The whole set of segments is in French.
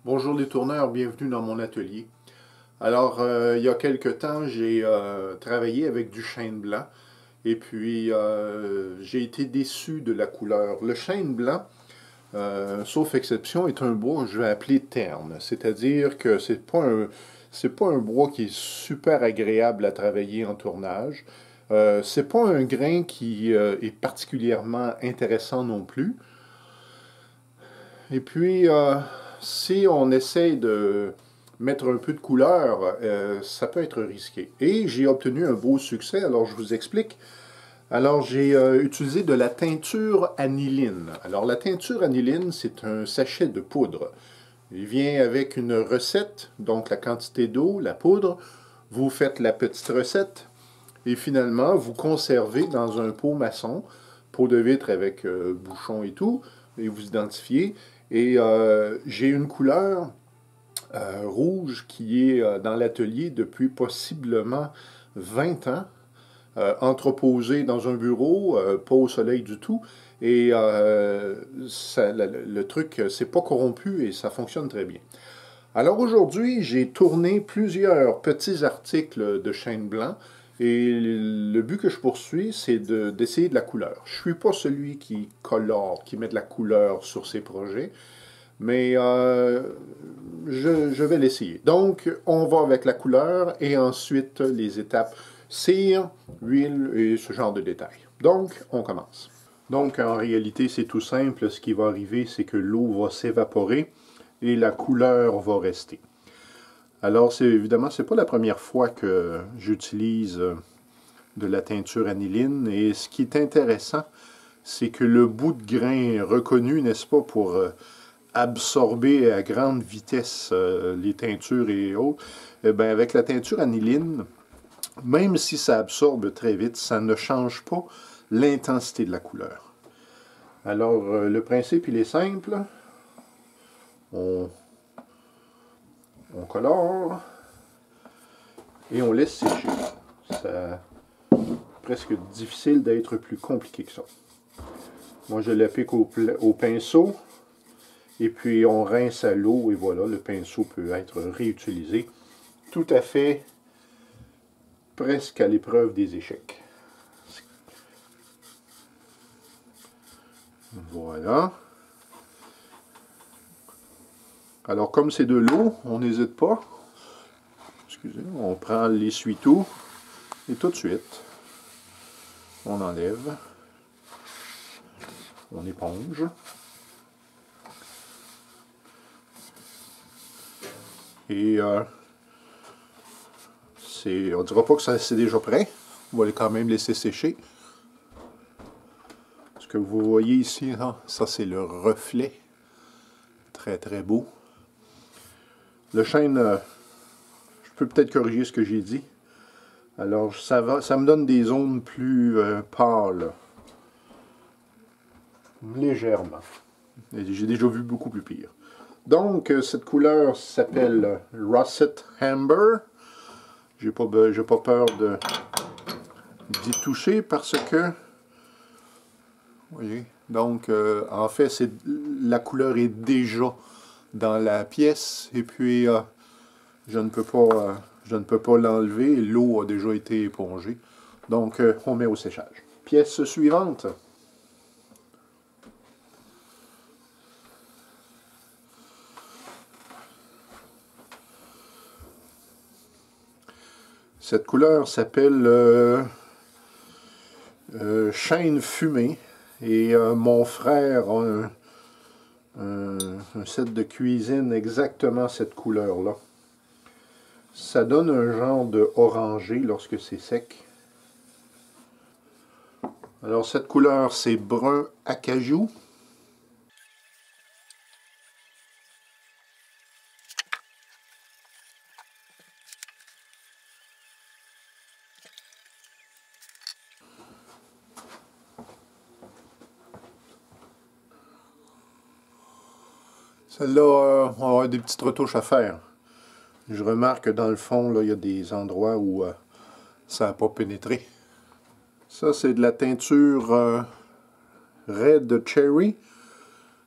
Bonjour les tourneurs, bienvenue dans mon atelier. Alors, il y a quelque temps, j'ai travaillé avec du chêne blanc et puis j'ai été déçu de la couleur. Le chêne blanc, sauf exception, est un bois que je vais appeler terne. C'est-à-dire que c'est pas un bois qui est super agréable à travailler en tournage. C'est pas un grain qui est particulièrement intéressant non plus. Et puis, si on essaye de mettre un peu de couleur, ça peut être risqué. Et j'ai obtenu un beau succès, alors je vous explique. Alors, j'ai utilisé de la teinture aniline. Alors, la teinture aniline, c'est un sachet de poudre. Il vient avec une recette, donc la quantité d'eau, la poudre. Vous faites la petite recette et finalement, vous conservez dans un pot maçon, pot de vitre avec bouchon et tout, et vous identifiez. Et j'ai une couleur rouge qui est dans l'atelier depuis possiblement 20 ans, entreposée dans un bureau, pas au soleil du tout. Et le truc, c'est pas corrompu et ça fonctionne très bien. Alors aujourd'hui, j'ai tourné plusieurs petits articles de chêne blanc et le but que je poursuis, c'est d'essayer de la couleur. Je ne suis pas celui qui colore, qui met de la couleur sur ses projets, mais je vais l'essayer. Donc, on va avec la couleur et ensuite les étapes cire, huile et ce genre de détails. Donc, on commence. Donc, en réalité, c'est tout simple. Ce qui va arriver, c'est que l'eau va s'évaporer et la couleur va rester. Alors, évidemment, c'est pas la première fois que j'utilise de la teinture aniline. Et ce qui est intéressant, c'est que le bout de grain est reconnu, n'est-ce pas, pour absorber à grande vitesse les teintures et autres. Eh bien, avec la teinture aniline, même si ça absorbe très vite, ça ne change pas l'intensité de la couleur. Alors, le principe, il est simple. On colore et on laisse sécher. C'est presque difficile d'être plus compliqué que ça. Moi, je l'applique au pinceau et puis on rince à l'eau et voilà, le pinceau peut être réutilisé tout à fait presque à l'épreuve des échecs. Voilà. Alors, comme c'est de l'eau, on n'hésite pas. Excusez, on prend l'essuie-tout et tout de suite, on enlève, on éponge. Et on ne dira pas que c'est déjà prêt. On va quand même laisser sécher. Ce que vous voyez ici, ça c'est le reflet. Très très beau. Le chêne, je peux peut-être corriger ce que j'ai dit. Alors ça me donne des zones plus pâles. Légèrement. J'ai déjà vu beaucoup plus pire. Donc, cette couleur s'appelle Russet Amber. J'ai pas peur d'y toucher parce que, vous voyez, donc en fait, la couleur est déjà dans la pièce et puis je ne peux pas l'enlever. L'eau a déjà été épongée. Donc, on met au séchage. Pièce suivante. Cette couleur s'appelle chêne fumé et mon frère a un set de cuisine exactement cette couleur-là. Ça donne un genre de orangé lorsque c'est sec. Alors cette couleur c'est brun acajou. Celle-là, on va avoir des petites retouches à faire. Je remarque que dans le fond, là, il y a des endroits où ça n'a pas pénétré. Ça, c'est de la teinture Red Cherry,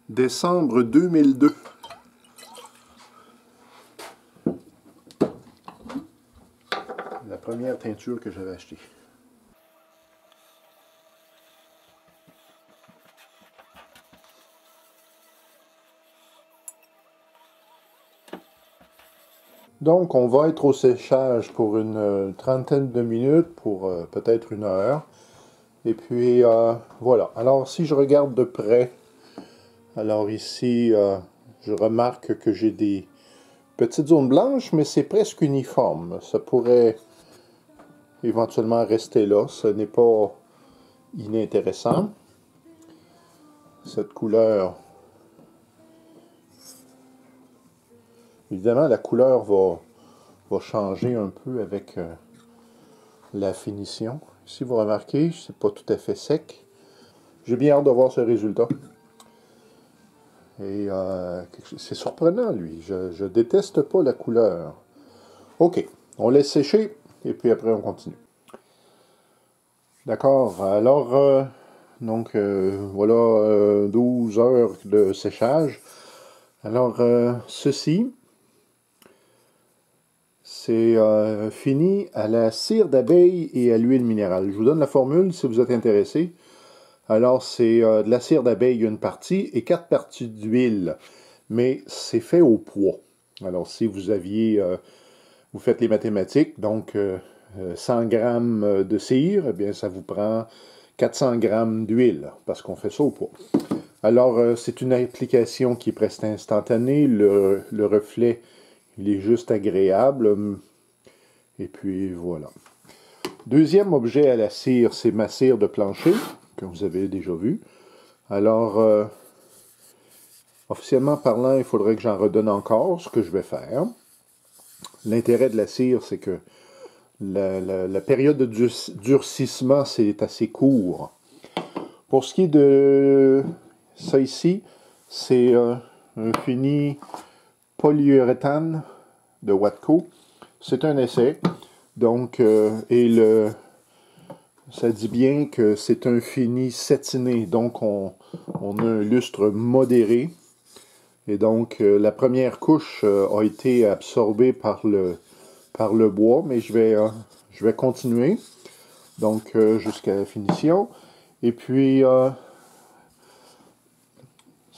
décembre 2002. première teinture que j'avais achetée. Donc, on va être au séchage pour une trentaine de minutes, pour peut-être 1 heure. Et puis, voilà. Alors, si je regarde de près, alors ici, je remarque que j'ai des petites zones blanches, mais c'est presque uniforme. Ça pourrait éventuellement rester là. Ce n'est pas inintéressant. Cette couleur... Évidemment, la couleur va changer un peu avec la finition. Si vous remarquez, c'est pas tout à fait sec. J'ai bien hâte de voir ce résultat. Et c'est surprenant, lui. Je déteste pas la couleur. OK, on laisse sécher et puis après on continue. D'accord, alors, donc voilà 12 heures de séchage. Alors, ceci... c'est fini à la cire d'abeille et à l'huile minérale. Je vous donne la formule si vous êtes intéressé. Alors, c'est de la cire d'abeille, une partie, et 4 parties d'huile. Mais c'est fait au poids. Alors, si vous aviez... vous faites les mathématiques, donc 100 grammes de cire, eh bien, ça vous prend 400 grammes d'huile, parce qu'on fait ça au poids. Alors, c'est une application qui est presque instantanée. Le reflet... il est juste agréable. Et puis, voilà. Deuxième objet à la cire, c'est ma cire de plancher, que vous avez déjà vu. Alors, officiellement parlant, il faudrait que j'en redonne encore, ce que je vais faire. L'intérêt de la cire, c'est que la période de durcissement, c'est assez court. Pour ce qui est de ça ici, c'est un fini... polyuréthane de Watco. C'est un essai. Donc, ça dit bien que c'est un fini satiné. Donc, on a un lustre modéré. Et donc, la première couche a été absorbée par le bois. Mais je vais continuer. Donc, jusqu'à la finition. Et puis,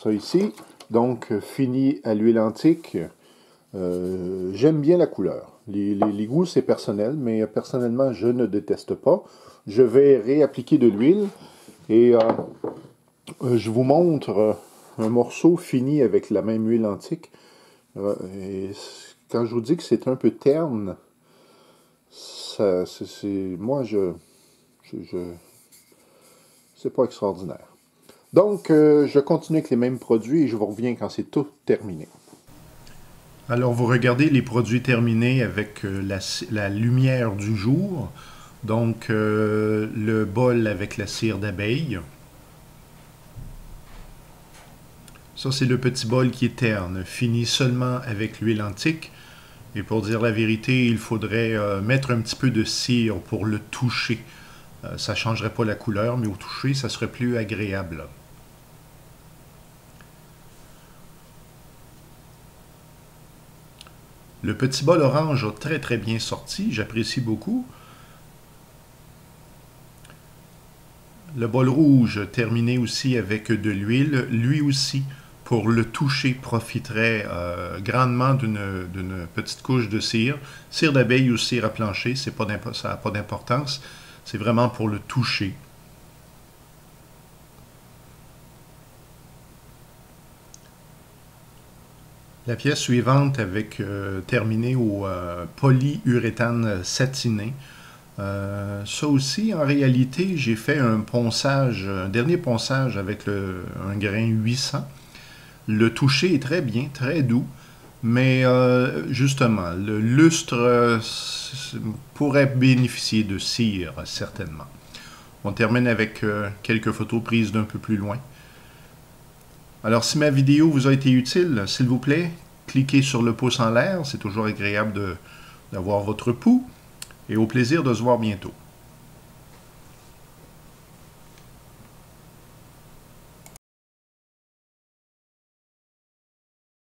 ça ici. Donc, fini à l'huile antique. J'aime bien la couleur. Les goûts, c'est personnel, mais personnellement, je ne déteste pas. Je vais réappliquer de l'huile et je vous montre un morceau fini avec la même huile antique. Et quand je vous dis que c'est un peu terne, moi, c'est pas extraordinaire. Donc, je continue avec les mêmes produits et je vous reviens quand c'est tout terminé. Alors, vous regardez les produits terminés avec la lumière du jour. Donc, le bol avec la cire d'abeille. Ça, c'est le petit bol qui est terne, fini seulement avec l'huile antique. Et pour dire la vérité, il faudrait mettre un petit peu de cire pour le toucher. Ça ne changerait pas la couleur, mais au toucher, ça serait plus agréable. Le petit bol orange a très très bien sorti, j'apprécie beaucoup. Le bol rouge terminé aussi avec de l'huile, lui aussi, pour le toucher, profiterait grandement d'une petite couche de cire. Cire d'abeille ou cire à plancher, ça n'a pas d'importance, c'est vraiment pour le toucher. La pièce suivante avec terminée au polyuréthane satiné. Ça aussi, en réalité, j'ai fait un ponçage, un dernier ponçage avec un grain 800. Le toucher est très bien, très doux, mais justement, le lustre pourrait bénéficier de cire, certainement. On termine avec quelques photos prises d'un peu plus loin. Alors, si ma vidéo vous a été utile, s'il vous plaît, cliquez sur le pouce en l'air. C'est toujours agréable d'avoir votre pouls. Et au plaisir de se voir bientôt.